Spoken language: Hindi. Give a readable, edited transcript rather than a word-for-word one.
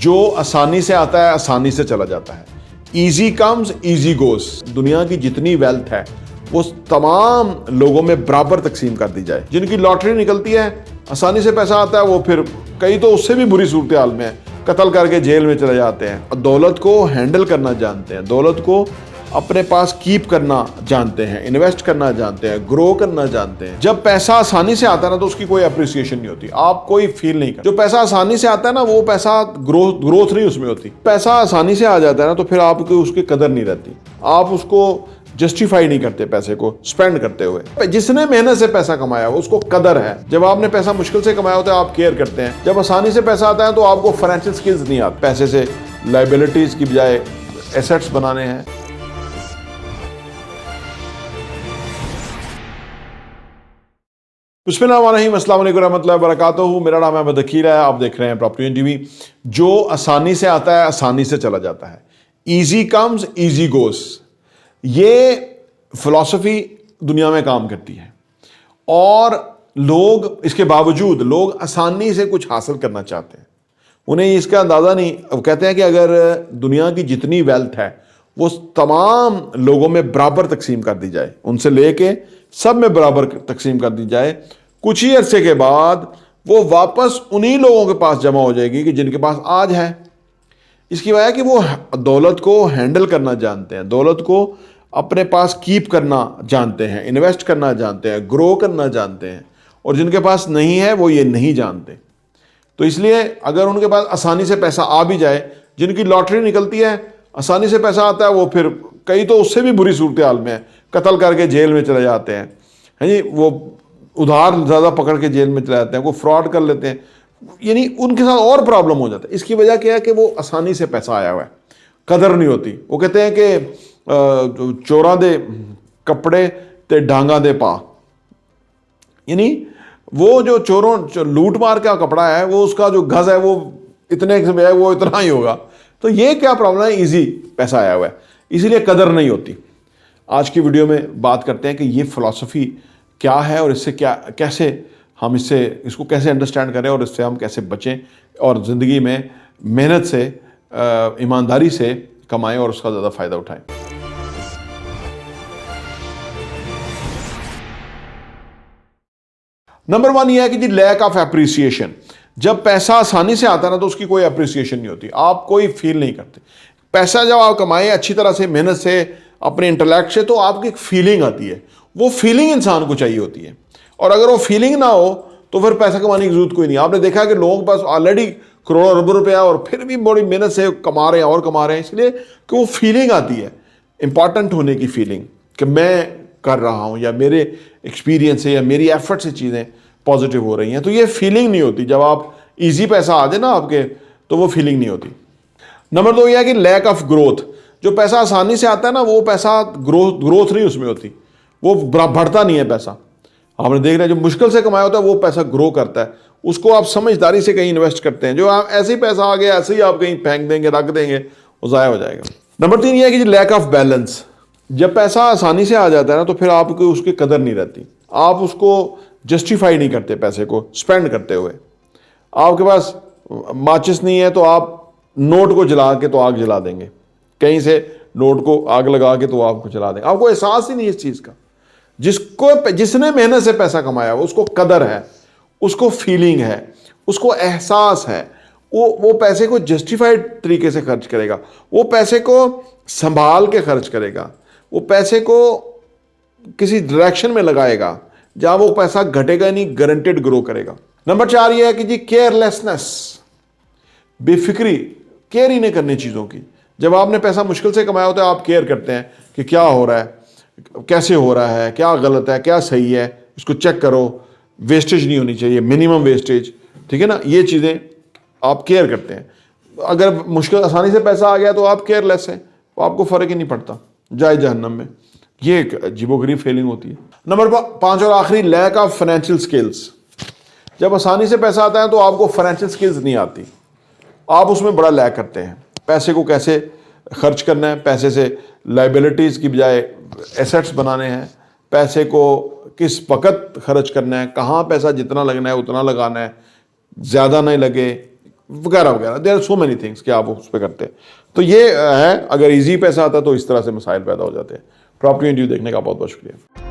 जो आसानी से आता है आसानी से चला जाता है। ईजी कम्स ईजी गोस। दुनिया की जितनी वेल्थ है वो तमाम लोगों में बराबर तकसीम कर दी जाए। जिनकी लॉटरी निकलती है, आसानी से पैसा आता है, वो फिर कई तो उससे भी बुरी सूरत हाल में है, कत्ल करके जेल में चले जाते हैं। दौलत को हैंडल करना जानते हैं, दौलत को अपने पास कीप करना जानते हैं, इन्वेस्ट करना जानते हैं, ग्रो करना जानते हैं। जब पैसा आसानी से आता है ना तो उसकी कोई अप्रिसिएशन नहीं होती, आप कोई फील नहीं करते। जो पैसा आसानी से आता है ना वो पैसा ग्रोथ नहीं उसमें होती। पैसा आसानी से आ जाता है ना तो फिर आपको उसकी कदर नहीं रहती, आप उसको जस्टिफाई नहीं करते पैसे को स्पेंड करते हुए। जिसने मेहनत से पैसा कमाया हो उसको कदर है। जब आपने पैसा मुश्किल से कमाया होता है आप केयर करते हैं। जब आसानी से पैसा आता है तो आपको फाइनेंशियल स्किल्स नहीं आते। पैसे से लाइबिलिटीज की बजाय एसेट्स बनाने हैं। बिस्मिल्लाहिर्रहमानिर्रहीम, अस्सलाम वालेकुम रहमतुल्लाहि व बरकातुहू। मेरा नाम है बदकीर है, आप देख रहे हैं प्रॉपर्टी टीवी। जो आसानी से आता है आसानी से चला जाता है। ईजी कम्स ईजी गोस, ये फिलॉसफी दुनिया में काम करती है और लोग इसके बावजूद लोग आसानी से कुछ हासिल करना चाहते हैं। उन्हें इसका अंदाज़ा नहीं। अब कहते हैं कि अगर दुनिया की जितनी वेल्थ है वो तमाम लोगों में बराबर तकसीम कर दी जाए, उनसे लेके सब में बराबर तकसीम कर दी जाए, कुछ ही अरसे के बाद वो वापस उन्हीं लोगों के पास जमा हो जाएगी कि जिनके पास आज है। इसकी वजह है कि वो दौलत को हैंडल करना जानते हैं, दौलत को अपने पास कीप करना जानते हैं, इन्वेस्ट करना जानते हैं, ग्रो करना जानते हैं। और जिनके पास नहीं है वो ये नहीं जानते। तो इसलिए अगर उनके पास आसानी से पैसा आ भी जाए, जिनकी लॉटरी निकलती है, आसानी से पैसा आता है, वो फिर कई तो उससे भी बुरी सूरत हाल में है, कत्ल करके जेल में चले जाते हैं। है जी, वो उधार ज़्यादा पकड़ के जेल में चले जाते हैं, वो फ्रॉड कर लेते हैं, यानी उनके साथ और प्रॉब्लम हो जाता है। इसकी वजह क्या है कि वो आसानी से पैसा आया हुआ है, कदर नहीं होती। वो कहते हैं कि चोरां दे कपड़े ते डांगा दे पा, यानी वो जो चोरों लूट मार का कपड़ा है वो उसका जो गज है वो इतने है, वो इतना ही होगा। तो ये क्या प्रॉब्लम है, इजी पैसा आया हुआ है, इसीलिए कदर नहीं होती। आज की वीडियो में बात करते हैं कि ये फिलॉसफी क्या है और इससे क्या, कैसे हम इसको कैसे अंडरस्टैंड करें और इससे हम कैसे बचें और ज़िंदगी में मेहनत से ईमानदारी से कमाएं और उसका ज़्यादा फ़ायदा उठाएं। नंबर 1 ये है कि जी लैक ऑफ एप्रिसिएशन। जब पैसा आसानी से आता है ना तो उसकी कोई अप्रिसिएशन नहीं होती, आप कोई फील नहीं करते। पैसा जब आप कमाएं अच्छी तरह से, मेहनत से, अपने इंटेलेक्ट से, तो आपकी एक फीलिंग आती है। वो फीलिंग इंसान को चाहिए होती है, और अगर वो फीलिंग ना हो तो फिर पैसा कमाने की जरूरत कोई नहीं। आपने देखा कि लोगों के पास ऑलरेडी करोड़ों अरबों रुपया और फिर भी बड़ी मेहनत से कमा रहे हैं और कमा रहे हैं, इसलिए कि वो फीलिंग आती है, इंपॉर्टेंट होने की फीलिंग, कि मैं कर रहा हूँ या मेरे एक्सपीरियंस से या मेरी एफर्ट से चीज़ें पॉजिटिव हो रही हैं। तो ये फीलिंग नहीं होती। जब आप ईजी पैसा आ जाए ना आपके, तो वो फीलिंग नहीं होती। नंबर 2 ये है कि लैक ऑफ ग्रोथ। जो पैसा आसानी से आता है ना वो पैसा ग्रोथ नहीं उसमें होती, वो बढ़ता नहीं है पैसा। आपने देख रहे हैं जो मुश्किल से कमाया होता है वो पैसा ग्रो करता है, उसको आप समझदारी से कहीं इन्वेस्ट करते हैं। जो आप ऐसे ही पैसा आ गया ऐसे ही आप कहीं फेंक देंगे, रख देंगे, वो ज़ाया हो जाएगा। नंबर 3 ये है कि लैक ऑफ बैलेंस। जब पैसा आसानी से आ जाता है ना तो फिर आपको उसकी कदर नहीं रहती, आप उसको जस्टिफाई नहीं करते पैसे को स्पेंड करते हुए। आपके पास माचिस नहीं है तो आप नोट को जला के तो आग जला देंगे, कहीं से नोट को आग लगा के तो आपको जला देंगे। आपको एहसास ही नहीं इस चीज़ का। जिसने मेहनत से पैसा कमाया उसको कदर है, उसको फीलिंग है, उसको एहसास है। वो पैसे को जस्टिफाइड तरीके से खर्च करेगा, वो पैसे को संभाल के खर्च करेगा, वो पैसे को किसी डायरेक्शन में लगाएगा जहां वो पैसा घटेगा नहीं, गारंटेड ग्रो करेगा। नंबर 4 ये है कि जी केयरलेसनेस, बेफिक्री, केयर ही नहीं करनी चीज़ों की। जब आपने पैसा मुश्किल से कमाया होता है आप केयर करते हैं कि क्या हो रहा है, कैसे हो रहा है, क्या गलत है, क्या सही है, इसको चेक करो, वेस्टेज नहीं होनी चाहिए, मिनिमम वेस्टेज, ठीक है ना, ये चीज़ें आप केयर करते हैं। अगर मुश्किल आसानी से पैसा आ गया तो आप केयरलेस हैं, तो आपको फ़र्क ही नहीं पड़ता, जाए जहन्नम में। ये एक अजीबोगरीब फीलिंग होती है। नंबर 5 और आखिरी, लैक ऑफ फाइनेंशियल स्किल्स। जब आसानी से पैसा आता है तो आपको फाइनेंशियल स्किल्स नहीं आती, आप उसमें बड़ा लैक करते हैं। पैसे को कैसे खर्च करना है, पैसे से लाइबिलिटीज़ की बजाय एसेट्स बनाने हैं, पैसे को किस वक्त खर्च करना है, कहाँ पैसा जितना लगना है उतना लगाना है, ज़्यादा नहीं लगे, वगैरह वगैरह, there are so many things कि आप उस पर करते हैं। तो ये है, अगर इजी पैसा आता तो इस तरह से मसाइल पैदा हो जाते हैं। प्रॉपर्टी इंटरव्यू देखने का बहुत बहुत शुक्रिया।